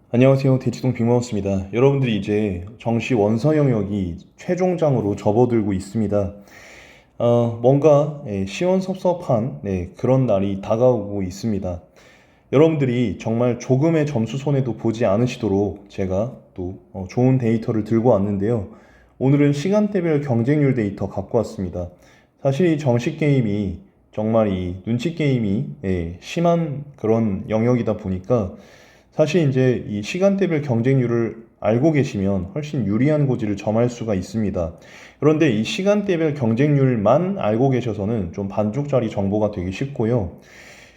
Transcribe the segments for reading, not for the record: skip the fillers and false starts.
안녕하세요. 대치동 빅마우스입니다. 여러분들이 이제 정시 원서 영역이 최종장으로 접어들고 있습니다. 뭔가 시원섭섭한 그런 날이 다가오고 있습니다. 여러분들이 정말 조금의 점수 손해도 보지 않으시도록 제가 또 좋은 데이터를 들고 왔는데요. 오늘은 시간대별 경쟁률 데이터 갖고 왔습니다. 사실 이 정시 게임이 정말 이 눈치 게임이 심한 그런 영역이다 보니까 사실 이제 이 시간대별 경쟁률을 알고 계시면 훨씬 유리한 고지를 점할 수가 있습니다. 그런데 이 시간대별 경쟁률만 알고 계셔서는 좀 반쪽짜리 정보가 되기 쉽고요.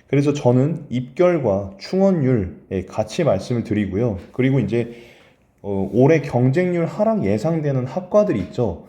그래서 저는 입결과 충원율에 같이 말씀을 드리고요. 그리고 이제 올해 경쟁률 하락 예상되는 학과들 있죠.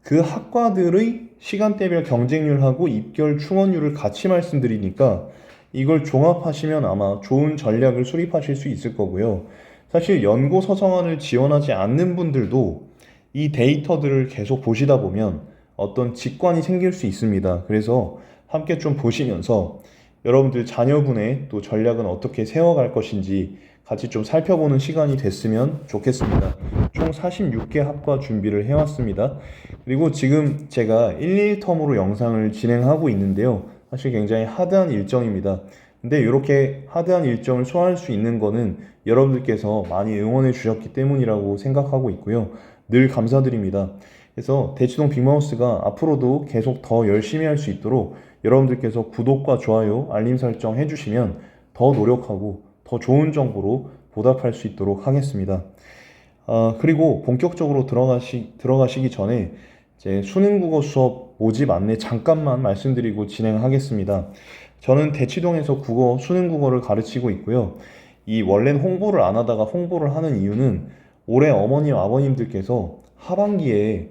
그 학과들의 시간대별 경쟁률하고 입결 충원율을 같이 말씀드리니까 이걸 종합하시면 아마 좋은 전략을 수립하실 수 있을 거고요. 사실 연고 서성안을 지원하지 않는 분들도 이 데이터들을 계속 보시다 보면 어떤 직관이 생길 수 있습니다. 그래서 함께 좀 보시면서 여러분들 자녀분의 또 전략은 어떻게 세워갈 것인지 같이 좀 살펴보는 시간이 됐으면 좋겠습니다. 총 46개 학과 준비를 해왔습니다. 그리고 지금 제가 1, 1텀으로 영상을 진행하고 있는데요. 사실 굉장히 하드한 일정입니다. 근데 이렇게 하드한 일정을 소화할 수 있는 거는 여러분들께서 많이 응원해 주셨기 때문이라고 생각하고 있고요. 늘 감사드립니다. 그래서 대치동 빅마우스가 앞으로도 계속 더 열심히 할 수 있도록 여러분들께서 구독과 좋아요, 알림 설정 해주시면 더 노력하고 더 좋은 정보로 보답할 수 있도록 하겠습니다. 그리고 본격적으로 들어가시기 전에 제 수능국어 수업 모집 안내 잠깐만 말씀드리고 진행하겠습니다. 저는 대치동에서 수능국어를 가르치고 있고요. 이 원래는 홍보를 안 하다가 홍보를 하는 이유는 올해 어머님, 아버님들께서 하반기에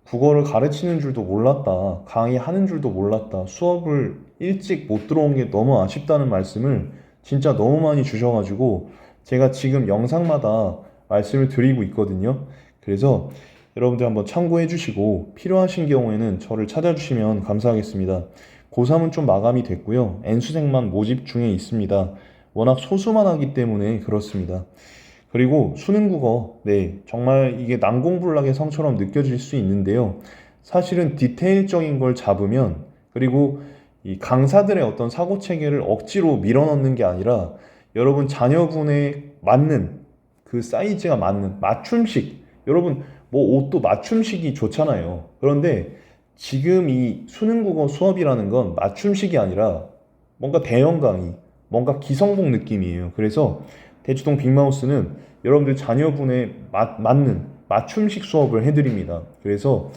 국어를 가르치는 줄도 몰랐다, 강의하는 줄도 몰랐다, 수업을 일찍 못 들어온 게 너무 아쉽다는 말씀을 진짜 너무 많이 주셔가지고 제가 지금 영상마다 말씀을 드리고 있거든요. 그래서 여러분들 한번 참고해 주시고 필요하신 경우에는 저를 찾아주시면 감사하겠습니다. 고3은 좀 마감이 됐고요. N수생만 모집 중에 있습니다. 워낙 소수만 하기 때문에 그렇습니다. 그리고 수능국어, 정말 이게 난공불락의 성처럼 느껴질 수 있는데요. 사실은 디테일적인 걸 잡으면, 그리고 이 강사들의 어떤 사고 체계를 억지로 밀어넣는 게 아니라 여러분 자녀분의 맞는 그 사이즈가 맞는 맞춤식, 여러분 뭐 옷도 맞춤식이 좋잖아요. 그런데 지금 이 수능국어 수업이라는 건 맞춤식이 아니라 뭔가 대형 강의, 뭔가 기성복 느낌이에요. 그래서 대치동 빅마우스는 여러분들 자녀분의 맞는 맞춤식 수업을 해드립니다. 그래서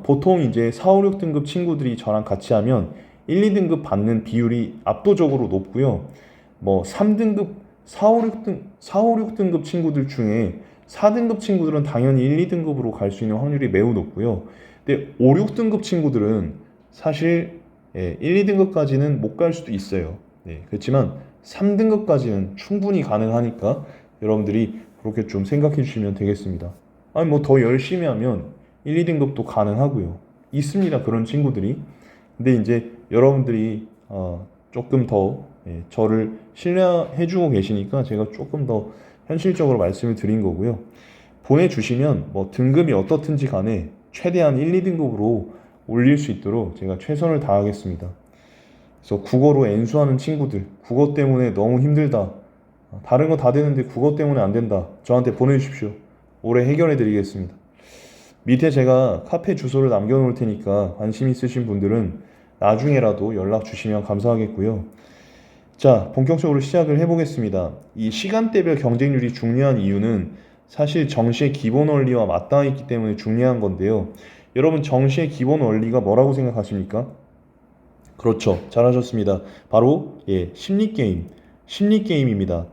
보통 이제 4, 5, 6등급 친구들이 저랑 같이 하면 1, 2등급 받는 비율이 압도적으로 높고요. 뭐 3등급, 4, 5, 6등, 4, 5, 6등급 친구들 중에 4등급 친구들은 당연히 1, 2등급으로 갈 수 있는 확률이 매우 높고요. 근데 5, 6등급 친구들은 사실 1, 2등급까지는 못 갈 수도 있어요. 그렇지만 3등급까지는 충분히 가능하니까 여러분들이 그렇게 좀 생각해 주시면 되겠습니다. 아니 뭐 더 열심히 하면 1, 2등급도 가능하고요. 있습니다. 그런 친구들이. 근데 이제 여러분들이 조금 더 저를 신뢰해 주고 계시니까 제가 조금 더 현실적으로 말씀을 드린 거고요. 보내주시면 뭐 등급이 어떻든지 간에 최대한 1, 2등급으로 올릴 수 있도록 제가 최선을 다하겠습니다. 그래서 국어로 N수하는 친구들, 국어 때문에 너무 힘들다. 다른 거 다 되는데 국어 때문에 안 된다. 저한테 보내주십시오. 올해 해결해 드리겠습니다. 밑에 제가 카페 주소를 남겨놓을 테니까 관심 있으신 분들은 나중에라도 연락 주시면 감사하겠고요. 자, 본격적으로 시작을 해보겠습니다. 이 시간대별 경쟁률이 중요한 이유는 사실 정시의 기본 원리와 맞닿아 있기 때문에 중요한 건데요. 여러분 정시의 기본 원리가 뭐라고 생각하십니까? 그렇죠. 잘하셨습니다. 바로 심리 게임, 심리 게임입니다.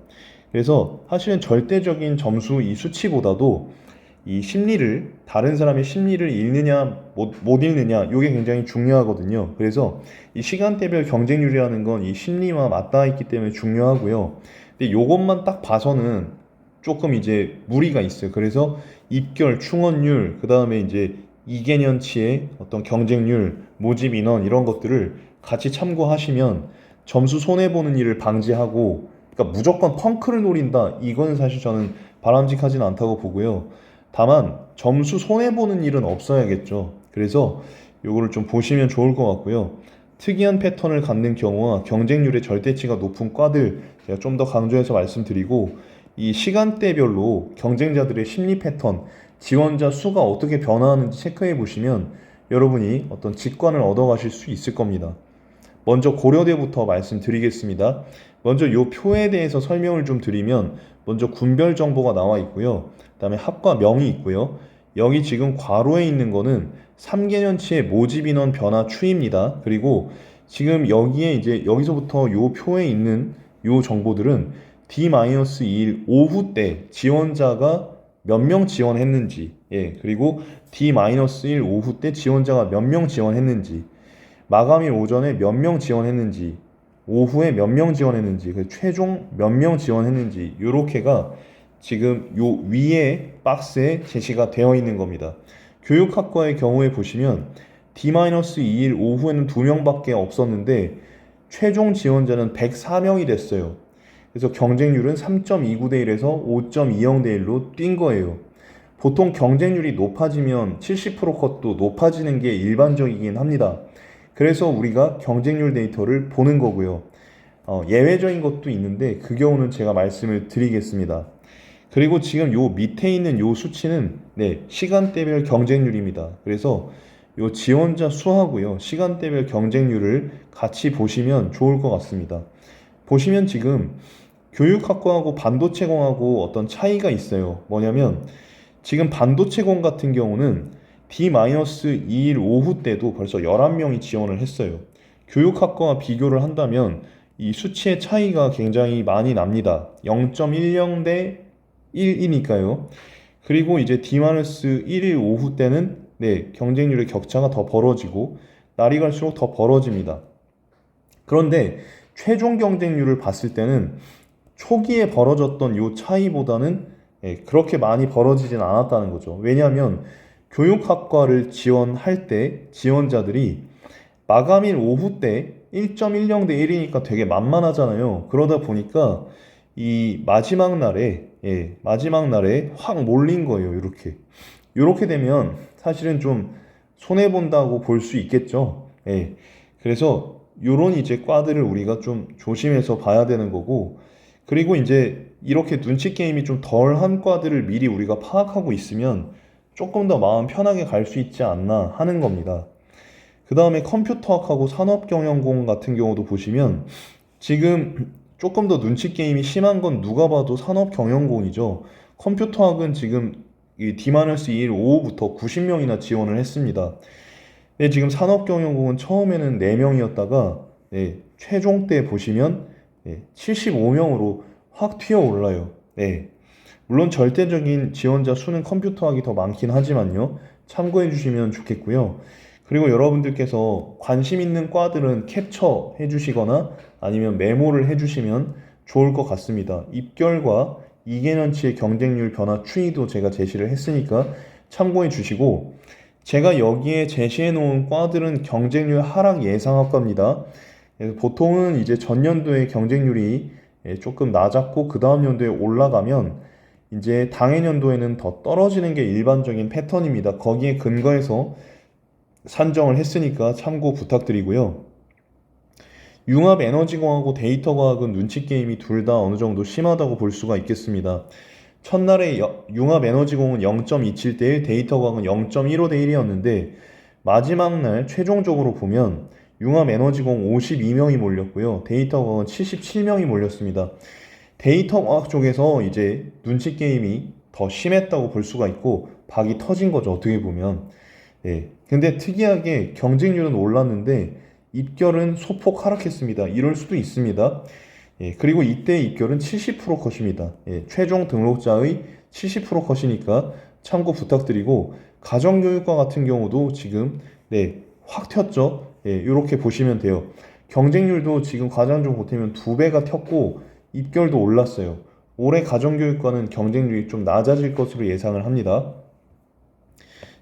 그래서 사실은 절대적인 점수 이 수치보다도 이 심리를 다른 사람의 심리를 읽느냐 못 읽느냐 이게 굉장히 중요하거든요. 그래서 이 시간대별 경쟁률이라는 건 이 심리와 맞닿아 있기 때문에 중요하고요. 근데 요것만 딱 봐서는 조금 이제 무리가 있어요. 그래서 입결, 충원율, 그 다음에 이제 2개년치의 어떤 경쟁률, 모집 인원 이런 것들을 같이 참고하시면 점수 손해보는 일을 방지하고 그러니까 무조건 펑크를 노린다. 이건 사실 저는 바람직하진 않다고 보고요. 다만 점수 손해보는 일은 없어야겠죠. 그래서 요거를 좀 보시면 좋을 것 같고요. 특이한 패턴을 갖는 경우와 경쟁률의 절대치가 높은 과들 제가 좀 더 강조해서 말씀드리고 이 시간대별로 경쟁자들의 심리 패턴, 지원자 수가 어떻게 변화하는지 체크해 보시면 여러분이 어떤 직관을 얻어 가실 수 있을 겁니다. 먼저 고려대부터 말씀드리겠습니다. 먼저 이 표에 대해서 설명을 좀 드리면 먼저 군별 정보가 나와 있고요. 그다음에 학과명이 있고요. 여기 지금 괄호에 있는 거는 3개년치의 모집 인원 변화 추이입니다. 그리고 지금 여기에 이제 여기서부터 이 표에 있는 이 정보들은 D-2일 오후 때 지원자가 몇 명 지원했는지, 그리고 D-1 오후 때 지원자가 몇 명 지원했는지, 마감일 오전에 몇 명 지원했는지, 오후에 몇 명 지원했는지, 최종 몇 명 지원했는지, 요렇게가 지금 요 위에 박스에 제시가 되어 있는 겁니다. 교육학과의 경우에 보시면 D-2일 오후에는 2명밖에 없었는데 최종 지원자는 104명이 됐어요. 그래서 경쟁률은 3.29대 1에서 5.20대 1로 뛴 거예요. 보통 경쟁률이 높아지면 70% 컷도 높아지는 게 일반적이긴 합니다. 그래서 우리가 경쟁률 데이터를 보는 거고요. 예외적인 것도 있는데 그 경우는 제가 말씀을 드리겠습니다. 그리고 지금 요 밑에 있는 요 수치는 시간대별 경쟁률입니다. 그래서 요 지원자 수하고요, 시간대별 경쟁률을 같이 보시면 좋을 것 같습니다. 보시면 지금 교육학과하고 반도체공하고 어떤 차이가 있어요. 뭐냐면 지금 반도체공 같은 경우는 D-2일 오후 때도 벌써 11명이 지원을 했어요. 교육학과와 비교를 한다면 이 수치의 차이가 굉장히 많이 납니다. 0.10 대 1이니까요. 그리고 이제 D-1일 오후 때는 경쟁률의 격차가 더 벌어지고 날이 갈수록 더 벌어집니다. 그런데 최종 경쟁률을 봤을 때는 초기에 벌어졌던 이 차이보다는 그렇게 많이 벌어지진 않았다는 거죠. 왜냐하면 교육학과를 지원할 때 지원자들이 마감일 오후 때 1.10 대 1이니까 되게 만만하잖아요. 그러다 보니까 이 마지막 날에 확 몰린 거예요. 이렇게 되면 사실은 좀 손해 본다고 볼 수 있겠죠. 그래서 요런 이제 과들을 우리가 좀 조심해서 봐야 되는 거고, 그리고 이제 이렇게 눈치 게임이 좀 덜한 과들을 미리 우리가 파악하고 있으면 조금 더 마음 편하게 갈 수 있지 않나 하는 겁니다. 그 다음에 컴퓨터학하고 산업경영공 같은 경우도 보시면 지금 조금 더 눈치 게임이 심한 건 누가 봐도 산업경영공이죠. 컴퓨터학은 지금 이 D-2일 오후부터 90명이나 지원을 했습니다. 근데 지금 산업경영공은 처음에는 4명이었다가 최종 때 보시면 75명으로 확 튀어 올라요. 물론 절대적인 지원자 수는 컴퓨터학이 더 많긴 하지만요. 참고해 주시면 좋겠고요. 그리고 여러분들께서 관심 있는 과들은 캡처해 주시거나 아니면 메모를 해 주시면 좋을 것 같습니다. 입결과 2개년치의 경쟁률 변화 추이도 제가 제시를 했으니까 참고해 주시고, 제가 여기에 제시해 놓은 과들은 경쟁률 하락 예상학과입니다. 보통은 이제 전년도의 경쟁률이 조금 낮았고 그 다음 연도에 올라가면 이제 당해년도에는 더 떨어지는 게 일반적인 패턴입니다. 거기에 근거해서 산정을 했으니까 참고 부탁드리고요. 융합에너지공학하고 데이터과학은 눈치게임이 둘 다 어느 정도 심하다고 볼 수가 있겠습니다. 첫날에 융합에너지공은 0.27 대 1, 데이터과학은 0.15 대 1이었는데 마지막 날 최종적으로 보면 융합에너지공 52명이 몰렸고요. 데이터과학은 77명이 몰렸습니다. 데이터과학 쪽에서 이제 눈치게임이 더 심했다고 볼 수가 있고 박이 터진 거죠. 어떻게 보면. 근데 특이하게 경쟁률은 올랐는데 입결은 소폭 하락했습니다. 이럴 수도 있습니다. 그리고 이때 입결은 70% 컷입니다. 최종 등록자의 70% 컷이니까 참고 부탁드리고, 가정교육과 같은 경우도 지금 확 튀었죠. 이렇게 보시면 돼요. 경쟁률도 지금 과장좀 보태면 2배가 튀었고 입결도 올랐어요. 올해 가정교육과는 경쟁률이 좀 낮아질 것으로 예상을 합니다.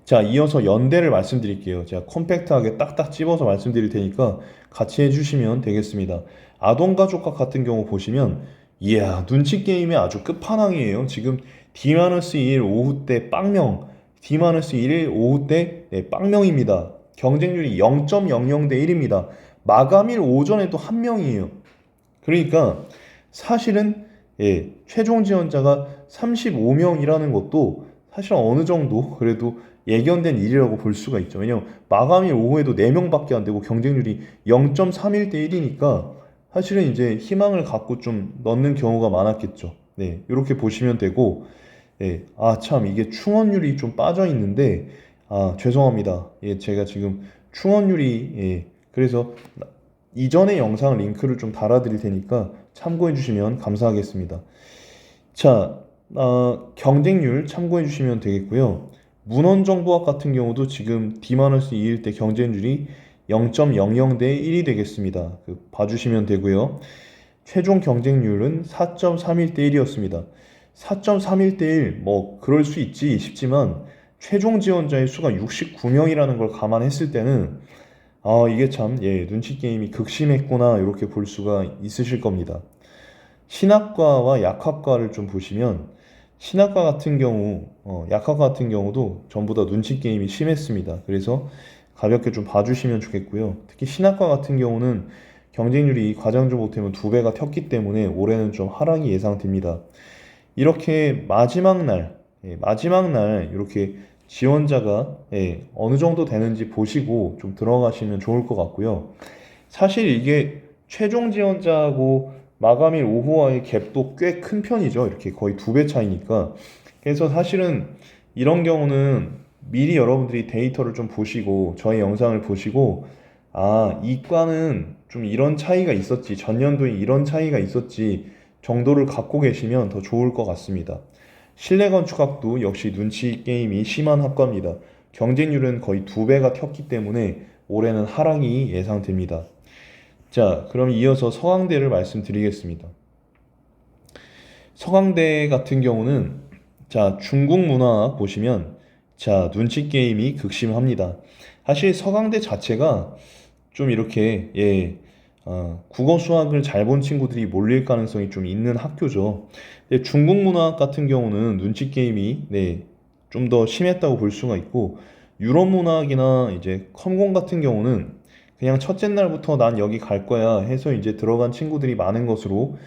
자, 이어서 연대를 말씀드릴게요. 제가 컴팩트하게 딱딱 집어서 말씀드릴 테니까 같이 해주시면 되겠습니다. 아동가족학 같은 경우 보시면 이야, 눈치 게임이 아주 끝판왕이에요. 지금 D-1 오후 때 빵명, D-1 오후 때 네, 빵명입니다. 경쟁률이 0.00 대 1입니다. 마감일 오전에도 한 명이에요. 그러니까 사실은 최종 지원자가 35명이라는 것도 사실 어느 정도 그래도 예견된 일이라고 볼 수가 있죠. 왜냐면 마감일 오후에도 4명밖에 안 되고 경쟁률이 0.31 대 1이니까 사실은 이제 희망을 갖고 좀 넣는 경우가 많았겠죠. 네, 이렇게 보시면 되고, 참 이게 충원율이 좀 빠져 있는데, 죄송합니다. 제가 지금 충원율이, 그래서 이전의 영상 링크를 좀 달아드릴 테니까 참고해 주시면 감사하겠습니다. 자, 경쟁률 참고해 주시면 되겠고요. 문헌정보학 같은 경우도 지금 D-2일 때 경쟁률이 0.00 대 1이 되겠습니다. 봐주시면 되고요. 최종 경쟁률은 4.31 대 1이었습니다. 4.31 대 1, 뭐 그럴 수 있지 싶지만 최종 지원자의 수가 69명이라는 걸 감안했을 때는 이게 참 눈치 게임이 극심했구나 이렇게 볼 수가 있으실 겁니다. 신학과와 약학과를 좀 보시면 신학과 같은 경우, 약학과 같은 경우도 전부 다 눈치 게임이 심했습니다. 그래서 가볍게 좀 봐주시면 좋겠고요. 특히 신학과 같은 경우는 경쟁률이 과장조 못하면 2배가 튀었기 때문에 올해는 좀 하락이 예상됩니다. 이렇게 마지막 날 이렇게 지원자가 어느 정도 되는지 보시고 좀 들어가시면 좋을 것 같고요. 사실 이게 최종 지원자하고 마감일 오후와의 갭도 꽤 큰 편이죠. 이렇게 거의 2배 차이니까. 그래서 사실은 이런 경우는 미리 여러분들이 데이터를 좀 보시고 저희 영상을 보시고 이과는 좀 이런 차이가 있었지, 전년도에 이런 차이가 있었지 정도를 갖고 계시면 더 좋을 것 같습니다. 실내건축학도 역시 눈치 게임이 심한 학과입니다. 경쟁률은 거의 2배가 튀었기 때문에 올해는 하락이 예상됩니다. 자, 그럼 이어서 서강대를 말씀드리겠습니다. 서강대 같은 경우는 자, 중국 문화 보시면 자, 눈치 게임이 극심합니다. 사실 서강대 자체가 좀 이렇게 국어 수학을 잘 본 친구들이 몰릴 가능성이 좀 있는 학교죠. 중국 문학 같은 경우는 눈치 게임이 좀 더 심했다고 볼 수가 있고 유럽 문학이나 이제 컴공 같은 경우는 그냥 첫째 날부터 난 여기 갈 거야 해서 이제 들어간 친구들이 많은 것으로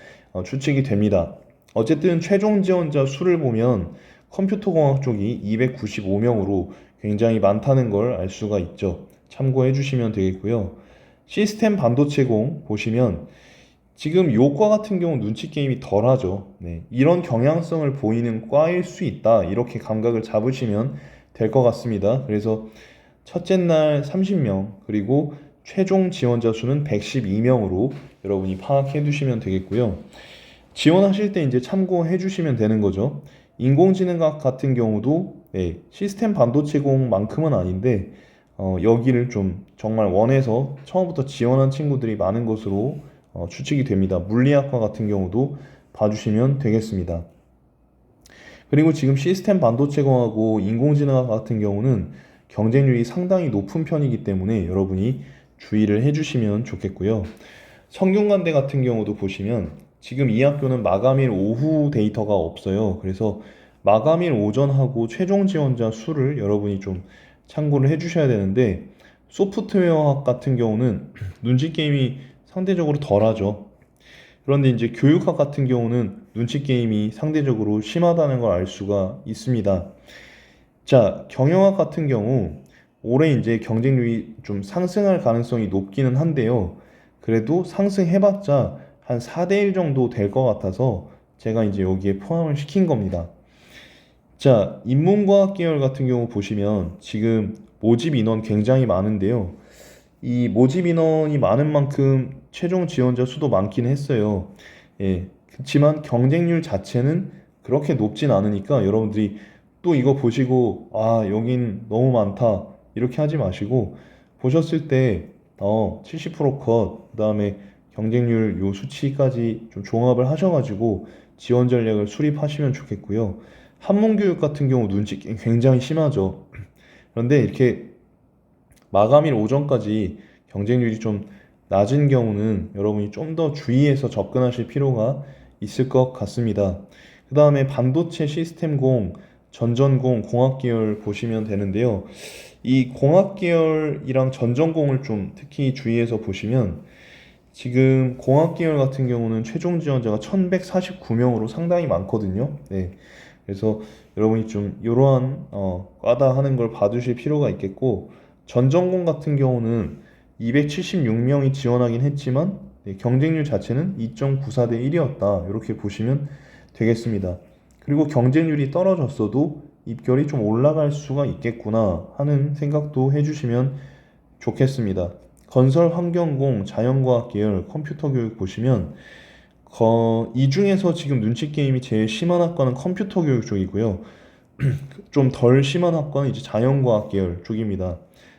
추측이 됩니다. 어쨌든 최종 지원자 수를 보면 컴퓨터공학 쪽이 295명으로 굉장히 많다는 걸 알 수가 있죠. 참고해 주시면 되겠고요. 시스템 반도체공 보시면 지금 요과 같은 경우 눈치 게임이 덜하죠. 이런 경향성을 보이는 과일 수 있다. 이렇게 감각을 잡으시면 될 것 같습니다. 그래서 첫째 날 30명, 그리고 최종 지원자 수는 112명으로 여러분이 파악해 두시면 되겠고요. 지원하실 때 이제 참고해 주시면 되는 거죠. 인공지능학 같은 경우도 시스템 반도체공만큼은 아닌데 여기를 좀 정말 원해서 처음부터 지원한 친구들이 많은 것으로 추측이 됩니다. 물리학과 같은 경우도 봐주시면 되겠습니다. 그리고 지금 시스템 반도체공하고 인공지능학 같은 경우는 경쟁률이 상당히 높은 편이기 때문에 여러분이 주의를 해주시면 좋겠고요. 성균관대 같은 경우도 보시면 지금 이 학교는 마감일 오후 데이터가 없어요. 그래서 마감일 오전하고 최종 지원자 수를 여러분이 좀 참고를 해주셔야 되는데 소프트웨어학 같은 경우는 눈치 게임이 상대적으로 덜하죠. 그런데 이제 교육학 같은 경우는 눈치 게임이 상대적으로 심하다는 걸 알 수가 있습니다. 자, 경영학 같은 경우 올해 이제 경쟁률이 좀 상승할 가능성이 높기는 한데요. 그래도 상승해봤자 한 4대 1 정도 될 것 같아서 제가 이제 여기에 포함을 시킨 겁니다. 자, 인문과학 계열 같은 경우 보시면 지금 모집 인원 굉장히 많은데요. 이 모집 인원이 많은 만큼 최종 지원자 수도 많긴 했어요. 그렇지만 경쟁률 자체는 그렇게 높진 않으니까 여러분들이 또 이거 보시고 여긴 너무 많다 이렇게 하지 마시고 보셨을 때 70% 컷, 그다음에 경쟁률 요 수치까지 좀 종합을 하셔가지고 지원 전략을 수립하시면 좋겠고요. 한문교육 같은 경우 눈치 굉장히 심하죠. 그런데 이렇게 마감일 오전까지 경쟁률이 좀 낮은 경우는 여러분이 좀 더 주의해서 접근하실 필요가 있을 것 같습니다. 그 다음에 반도체 시스템공, 전전공, 공학 계열 보시면 되는데요. 이 공학 계열이랑 전전공을 좀 특히 주의해서 보시면 지금 공학 계열 같은 경우는 최종 지원자가 1149명으로 상당히 많거든요. 네. 그래서 여러분이 좀 이러한 과다 하는 걸 봐두실 필요가 있겠고, 전전공 같은 경우는 276명이 지원하긴 했지만 네, 경쟁률 자체는 2.94대 1이었다. 이렇게 보시면 되겠습니다. 그리고 경쟁률이 떨어졌어도 입결이 좀 올라갈 수가 있겠구나 하는 생각도 해주시면 좋겠습니다. 건설 환경공, 자연과학 계열, 컴퓨터 교육 보시면 이 중에서 지금 눈치 게임이 제일 심한 학과는 컴퓨터 교육 쪽이고요. 좀 덜 심한 학과는 이제 자연과학 계열 쪽입니다.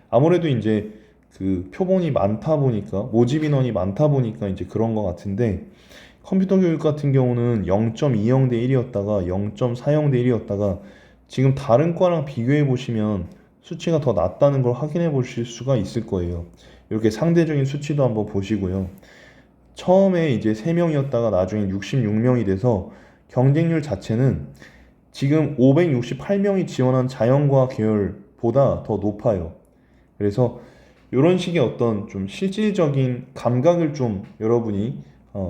아무래도 이제 그 표본이 많다 보니까 모집 인원이 많다 보니까 이제 그런 것 같은데, 컴퓨터 교육 같은 경우는 0.20 대 1이었다가 0.40 대 1이었다가 지금 다른 과랑 비교해 보시면 수치가 더 낮다는 걸 확인해 보실 수가 있을 거예요. 이렇게 상대적인 수치도 한번 보시고요. 처음에 이제 3명이었다가 나중에 66명이 돼서 경쟁률 자체는 지금 568명이 지원한 자연과학 계열보다 더 높아요. 그래서 이런 식의 어떤 좀 실질적인 감각을 좀 여러분이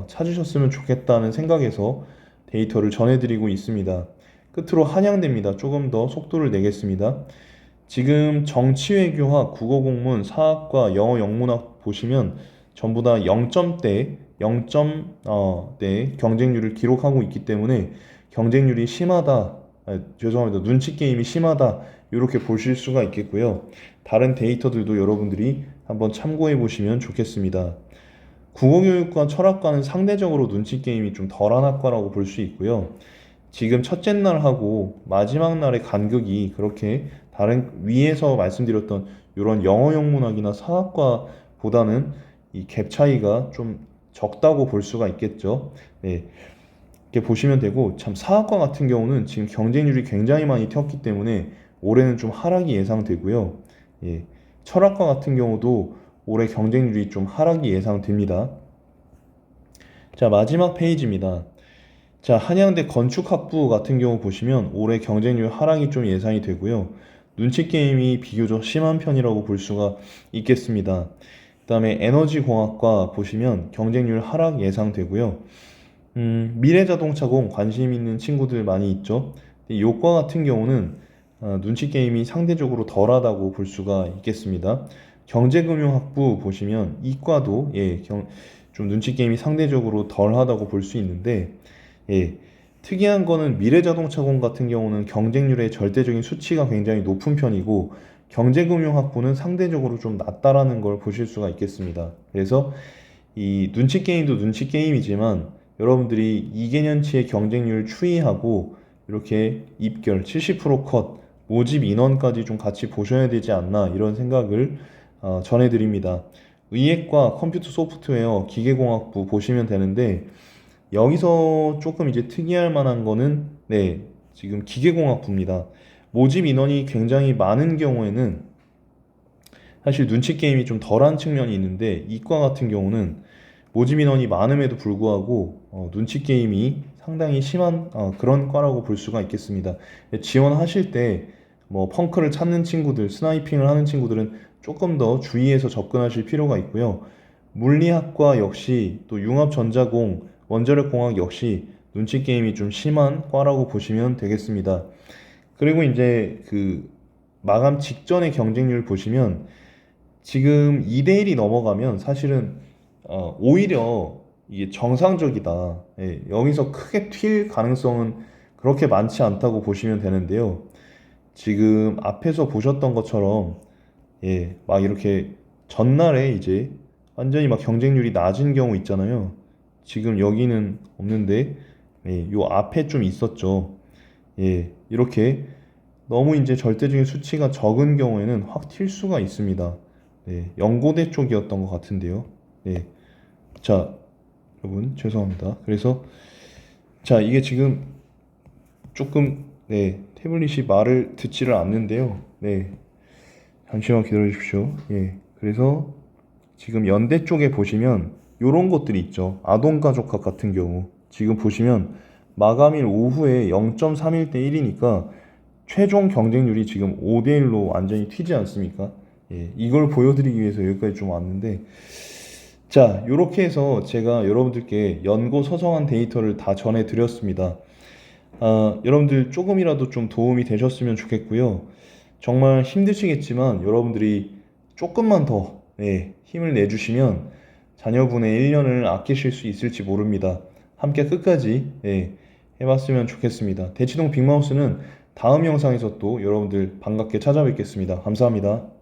찾으셨으면 좋겠다는 생각에서 데이터를 전해드리고 있습니다. 끝으로 한양대입니다. 조금 더 속도를 내겠습니다. 지금 정치외교학, 국어공문, 사학과 영어 영문학 보시면 전부 다 0점대, 0점대 경쟁률을 기록하고 있기 때문에 경쟁률이 심하다, 죄송합니다. 눈치 게임이 심하다, 이렇게 보실 수가 있겠고요. 다른 데이터들도 여러분들이 한번 참고해 보시면 좋겠습니다. 국어교육과 철학과는 상대적으로 눈치 게임이 좀 덜한 학과라고 볼 수 있고요. 지금 첫째 날하고 마지막 날의 간극이 그렇게 다른 위에서 말씀드렸던 이런 영어 영문학이나 사학과보다는 이 갭 차이가 좀 적다고 볼 수가 있겠죠. 네, 이렇게 보시면 되고, 참 사학과 같은 경우는 지금 경쟁률이 굉장히 많이 튀었기 때문에 올해는 좀 하락이 예상되고요. 예, 철학과 같은 경우도 올해 경쟁률이 좀 하락이 예상됩니다. 자, 마지막 페이지입니다. 자, 한양대 건축학부 같은 경우 보시면 올해 경쟁률 하락이 좀 예상이 되고요. 눈치 게임이 비교적 심한 편이라고 볼 수가 있겠습니다. 그다음에 에너지공학과 보시면 경쟁률 하락 예상되고요. 미래자동차공 관심 있는 친구들 많이 있죠. 이 요과 같은 경우는 눈치 게임이 상대적으로 덜하다고 볼 수가 있겠습니다. 경제금융학부 보시면 이과도 좀 눈치 게임이 상대적으로 덜하다고 볼 수 있는데, 예, 특이한 거는 미래자동차공 같은 경우는 경쟁률의 절대적인 수치가 굉장히 높은 편이고 경제금융학부는 상대적으로 좀 낮다라는 걸 보실 수가 있겠습니다. 그래서 이 눈치 게임도 눈치 게임이지만 여러분들이 2개년치의 경쟁률 추이하고 이렇게 입결 70%컷 모집 인원까지 좀 같이 보셔야 되지 않나, 이런 생각을 전해드립니다. 의예과 컴퓨터 소프트웨어 기계공학부 보시면 되는데, 여기서 조금 이제 특이할 만한 거는 네, 지금 기계공학부입니다. 모집 인원이 굉장히 많은 경우에는 사실 눈치 게임이 좀 덜한 측면이 있는데, 이과 같은 경우는 모집 인원이 많음에도 불구하고 눈치 게임이 상당히 심한 그런 과라고 볼 수가 있겠습니다. 지원하실 때 뭐 펑크를 찾는 친구들, 스나이핑을 하는 친구들은 조금 더 주의해서 접근하실 필요가 있고요. 물리학과 역시 또 융합전자공, 원자력공학 역시 눈치 게임이 좀 심한 과라고 보시면 되겠습니다. 그리고 이제 그 마감 직전의 경쟁률 보시면 지금 2대1이 넘어가면 사실은 오히려 이게 정상적이다. 예, 여기서 크게 튈 가능성은 그렇게 많지 않다고 보시면 되는데요. 지금 앞에서 보셨던 것처럼 막 이렇게 전날에 이제 완전히 막 경쟁률이 낮은 경우 있잖아요. 지금 여기는 없는데 요 앞에 좀 있었죠. 이렇게 너무 이제 절대적인 수치가 적은 경우에는 확 튈 수가 있습니다. 연고대 쪽이었던 것 같은데요. 자, 여러분 죄송합니다. 그래서 자, 이게 지금 조금 태블릿이 말을 듣지를 않는데요. 잠시만 기다려 주십시오. 그래서 지금 연대 쪽에 보시면 요런 것들이 있죠. 아동가족학 같은 경우 지금 보시면 마감일 오후에 0.31대 1이니까 최종 경쟁률이 지금 5대 1로 완전히 튀지 않습니까? 예, 이걸 보여드리기 위해서 여기까지 좀 왔는데, 자, 이렇게 해서 제가 여러분들께 연고 서성한 데이터를 다 전해드렸습니다. 여러분들 조금이라도 좀 도움이 되셨으면 좋겠고요. 정말 힘드시겠지만 여러분들이 조금만 더 힘을 내주시면 자녀분의 1년을 아끼실 수 있을지 모릅니다. 함께 끝까지 해봤으면 좋겠습니다. 대치동 빅마우스는 다음 영상에서 또 여러분들 반갑게 찾아뵙겠습니다. 감사합니다.